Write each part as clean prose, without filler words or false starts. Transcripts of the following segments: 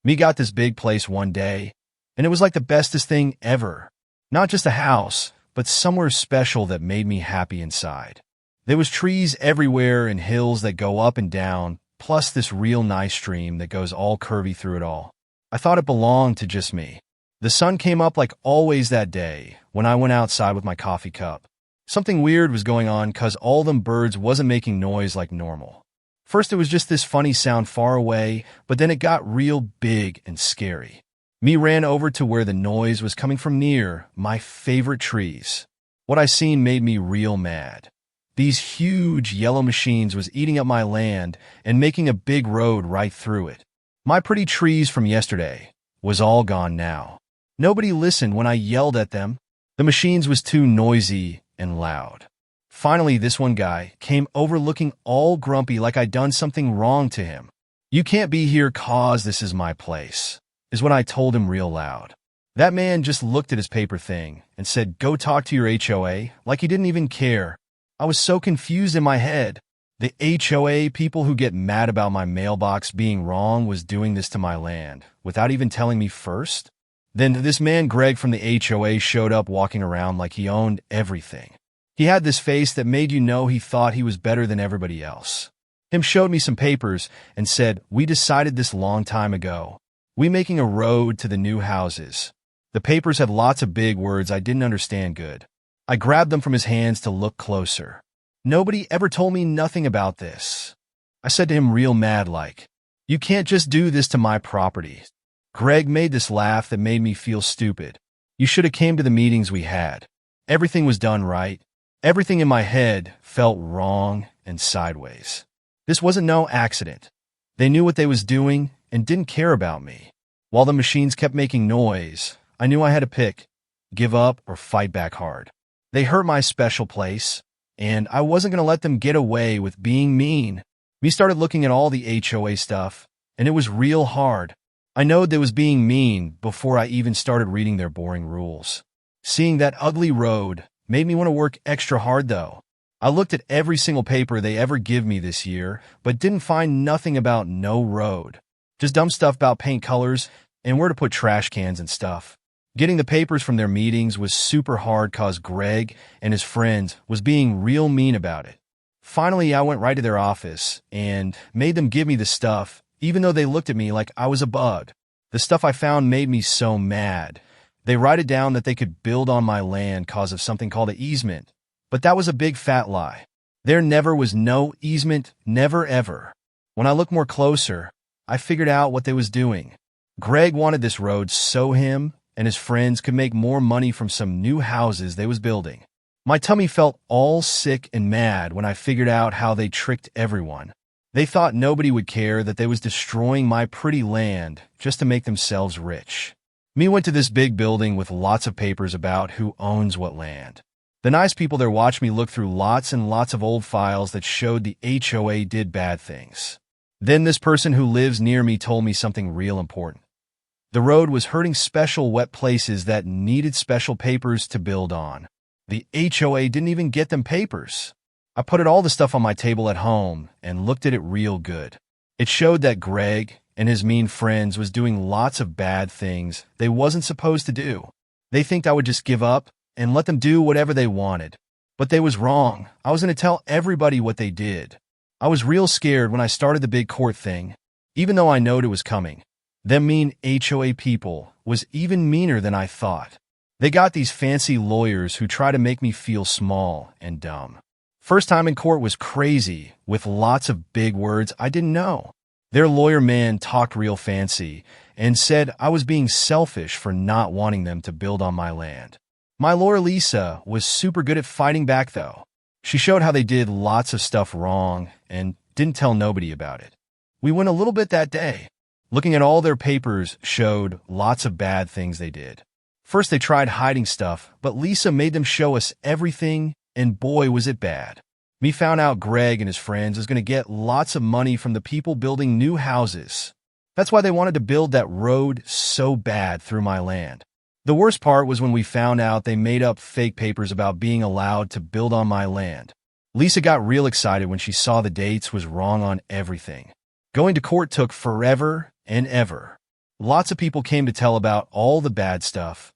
Me got this big place one day, and it was like the bestest thing ever. Not just a house, but somewhere special that made me happy inside. There was trees everywhere and hills that go up and down, plus this real nice stream that goes all curvy through it all. I thought it belonged to just me. The sun came up like always that day when I went outside with my coffee cup. Something weird was going on cause all them birds wasn't making noise like normal. First it was just this funny sound far away, but then it got real big and scary. Me ran over to where the noise was coming from near my favorite trees. What I seen made me real mad. These huge yellow machines was eating up my land and making a big road right through it. My pretty trees from yesterday was all gone now. Nobody listened when I yelled at them. The machines was too noisy and loud. Finally, this one guy came over looking all grumpy like I'd done something wrong to him. "You can't be here cause this is my place," is what I told him real loud. That man just looked at his paper thing and said, "Go talk to your HOA," like he didn't even care. I was so confused in my head. The HOA people who get mad about my mailbox being wrong was doing this to my land without even telling me first? Then this man Greg from the HOA showed up walking around like he owned everything. He had this face that made you know he thought he was better than everybody else. Him showed me some papers and said, "We decided this long time ago. We making a road to the new houses." The papers had lots of big words I didn't understand good. I grabbed them from his hands to look closer. Nobody ever told me nothing about this. I said to him real mad like, "You can't just do this to my property." Greg made this laugh that made me feel stupid. "You should have came to the meetings we had. Everything was done right." Everything in my head felt wrong and sideways. This wasn't no accident. They knew what they was doing and didn't care about me. While the machines kept making noise, I knew I had to pick, give up or fight back hard. They hurt my special place, and I wasn't going to let them get away with being mean. We started looking at all the HOA stuff, and it was real hard. I knowed they was being mean before I even started reading their boring rules. Seeing that ugly road made me want to work extra hard, though. I looked at every single paper they ever give me this year, but didn't find nothing about no road. Just dumb stuff about paint colors and where to put trash cans and stuff. Getting the papers from their meetings was super hard cause Greg and his friends was being real mean about it. Finally, I went right to their office and made them give me the stuff, even though they looked at me like I was a bug. The stuff I found made me so mad. They write it down that they could build on my land cause of something called an easement. But that was a big fat lie. There never was no easement, never ever. When I looked more closer, I figured out what they was doing. Greg wanted this road so him and his friends could make more money from some new houses they was building. My tummy felt all sick and mad when I figured out how they tricked everyone. They thought nobody would care that they was destroying my pretty land just to make themselves rich. Me went to this big building with lots of papers about who owns what land. The nice people there watched me look through lots and lots of old files that showed the HOA did bad things. Then this person who lives near me told me something real important. The road was hurting special wet places that needed special papers to build on. The HOA didn't even get them papers. I put all the stuff on my table at home and looked at it real good. It showed that Greg and his mean friends was doing lots of bad things they wasn't supposed to do. They think I would just give up and let them do whatever they wanted. But they was wrong. I was going to tell everybody what they did. I was real scared when I started the big court thing, even though I knowed it was coming. Them mean HOA people was even meaner than I thought. They got these fancy lawyers who try to make me feel small and dumb. First time in court was crazy, with lots of big words I didn't know. Their lawyer man talked real fancy and said I was being selfish for not wanting them to build on my land. My lawyer Lisa was super good at fighting back though. She showed how they did lots of stuff wrong and didn't tell nobody about it. We went a little bit that day. Looking at all their papers showed lots of bad things they did. First they tried hiding stuff, but Lisa made them show us everything, and boy was it bad. Me found out Greg and his friends is going to get lots of money from the people building new houses. That's why they wanted to build that road so bad through my land. The worst part was when we found out they made up fake papers about being allowed to build on my land. Lisa got real excited when she saw the dates was wrong on everything. Going to court took forever and ever. Lots of people came to tell about all the bad stuff,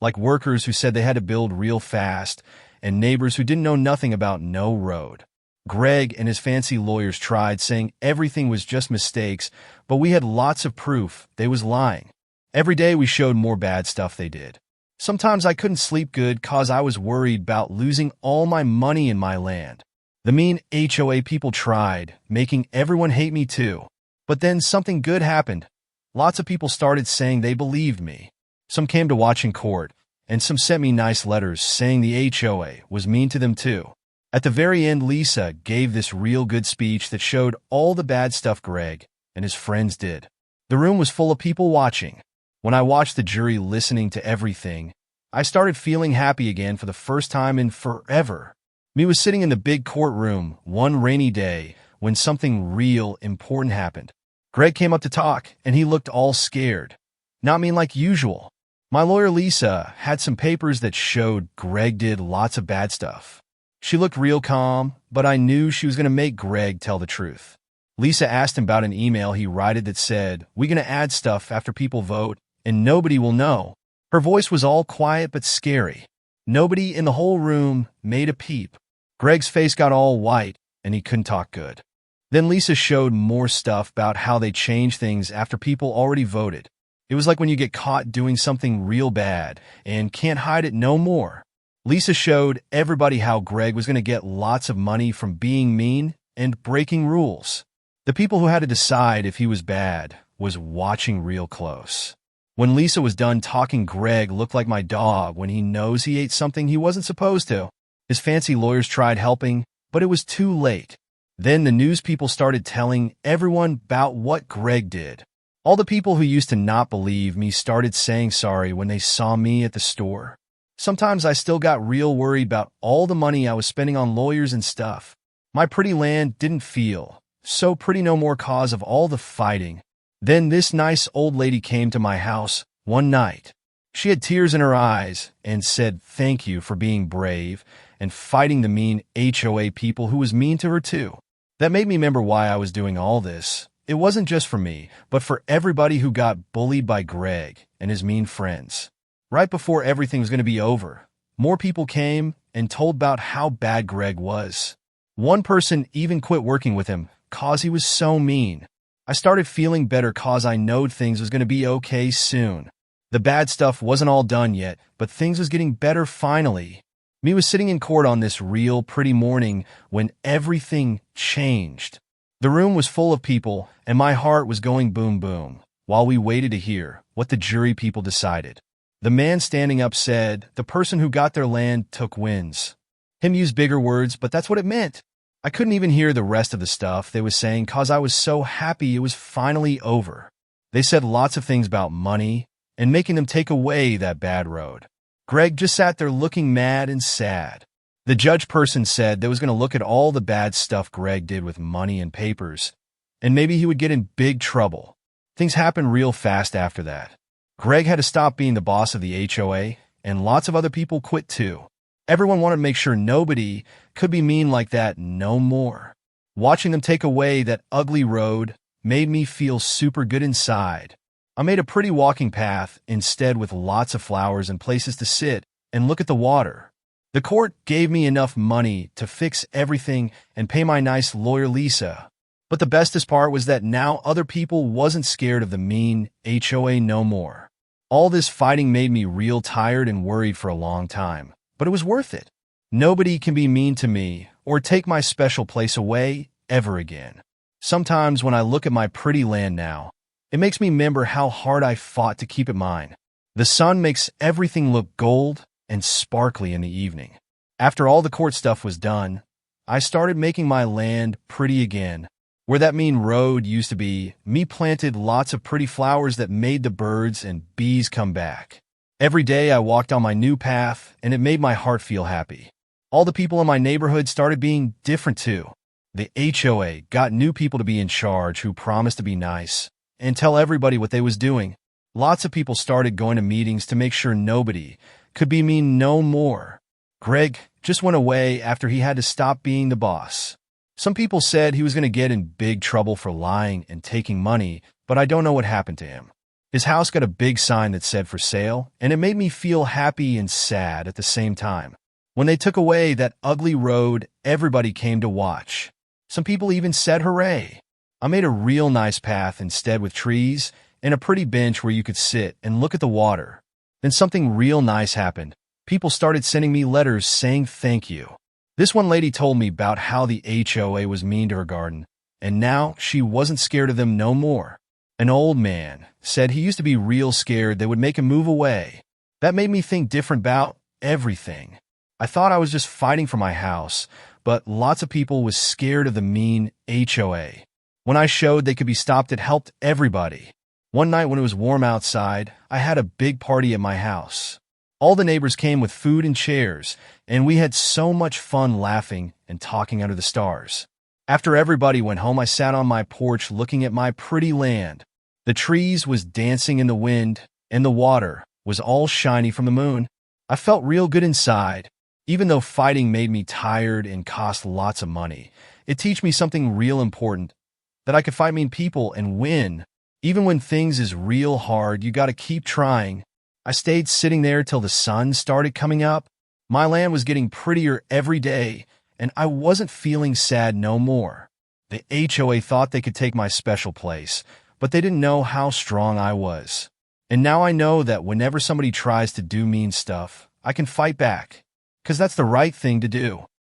like workers who said they had to build real fast, and neighbors who didn't know nothing about no road. Greg and his fancy lawyers tried, saying everything was just mistakes, but we had lots of proof they was lying. Every day we showed more bad stuff they did. Sometimes I couldn't sleep good cause I was worried about losing all my money in my land. The mean HOA people tried, making everyone hate me too. But then something good happened. Lots of people started saying they believed me. Some came to watch in court, and some sent me nice letters saying the HOA was mean to them too. At the very end, Lisa gave this real good speech that showed all the bad stuff Greg and his friends did. The room was full of people watching. When I watched the jury listening to everything, I started feeling happy again for the first time in forever. Me was sitting in the big courtroom one rainy day when something real important happened. Greg came up to talk, and he looked all scared. Not mean like usual. My lawyer Lisa had some papers that showed Greg did lots of bad stuff. She looked real calm, but I knew she was going to make Greg tell the truth. Lisa asked him about an email he wrote that said, "We're going to add stuff after people vote, and nobody will know." Her voice was all quiet but scary. Nobody in the whole room made a peep. Greg's face got all white, and he couldn't talk good. Then Lisa showed more stuff about how they changed things after people already voted. It was like when you get caught doing something real bad and can't hide it no more. Lisa showed everybody how Greg was going to get lots of money from being mean and breaking rules. The people who had to decide if he was bad was watching real close. When Lisa was done talking, Greg looked like my dog when he knows he ate something he wasn't supposed to. His fancy lawyers tried helping, but it was too late. Then the news people started telling everyone about what Greg did. All the people who used to not believe me started saying sorry when they saw me at the store. Sometimes I still got real worried about all the money I was spending on lawyers and stuff. My pretty land didn't feel so pretty no more cause of all the fighting. Then this nice old lady came to my house one night. She had tears in her eyes and said thank you for being brave and fighting the mean HOA people who was mean to her too. That made me remember why I was doing all this. It wasn't just for me, but for everybody who got bullied by Greg and his mean friends. Right before everything was going to be over, more people came and told about how bad Greg was. One person even quit working with him cause he was so mean. I started feeling better cause I knowed things was going to be okay soon. The bad stuff wasn't all done yet, but things was getting better finally. Me was sitting in court on this real pretty morning when everything changed. The room was full of people, and my heart was going boom boom while we waited to hear what the jury people decided. The man standing up said the person who got their land took wins. Him used bigger words, but that's what it meant. I couldn't even hear the rest of the stuff they was saying cause I was so happy it was finally over. They said lots of things about money and making them take away that bad road. Greg just sat there looking mad and sad. The judge person said they was going to look at all the bad stuff Greg did with money and papers, and maybe he would get in big trouble. Things happened real fast after that. Greg had to stop being the boss of the HOA, and lots of other people quit too. Everyone wanted to make sure nobody could be mean like that no more. Watching them take away that ugly road made me feel super good inside. I made a pretty walking path instead with lots of flowers and places to sit and look at the water. The court gave me enough money to fix everything and pay my nice lawyer Lisa. But the bestest part was that now other people wasn't scared of the mean HOA no more. All this fighting made me real tired and worried for a long time, but it was worth it. Nobody can be mean to me or take my special place away ever again. Sometimes when I look at my pretty land now, it makes me remember how hard I fought to keep it mine. The sun makes everything look gold and sparkly in the evening. After all the court stuff was done, I started making my land pretty again. Where that mean road used to be, me planted lots of pretty flowers that made the birds and bees come back. Every day I walked on my new path, and it made my heart feel happy. All the people in my neighborhood started being different too. The HOA got new people to be in charge who promised to be nice and tell everybody what they was doing. Lots of people started going to meetings to make sure nobody could be mean no more. Greg just went away after he had to stop being the boss. Some people said he was going to get in big trouble for lying and taking money, but I don't know what happened to him. His house got a big sign that said for sale, and it made me feel happy and sad at the same time. When they took away that ugly road, everybody came to watch. Some people even said hooray. I made a real nice path instead with trees and a pretty bench where you could sit and look at the water. Then something real nice happened. People started sending me letters saying thank you. This one lady told me about how the HOA was mean to her garden, and now she wasn't scared of them no more. An old man said he used to be real scared they would make him move away. That made me think different about everything. I thought I was just fighting for my house, but lots of people was scared of the mean HOA. When I showed they could be stopped, it helped everybody. One night when it was warm outside, I had a big party at my house. All the neighbors came with food and chairs, and we had so much fun laughing and talking under the stars. After everybody went home, I sat on my porch looking at my pretty land. The trees was dancing in the wind, and the water was all shiny from the moon. I felt real good inside. Even though fighting made me tired and cost lots of money, it taught me something real important, that I could fight mean people and win. Even when things is real hard, you gotta keep trying. I stayed sitting there till the sun started coming up. My land was getting prettier every day, and I wasn't feeling sad no more. The HOA thought they could take my special place, but they didn't know how strong I was. And now I know that whenever somebody tries to do mean stuff, I can fight back, 'cause that's the right thing to do.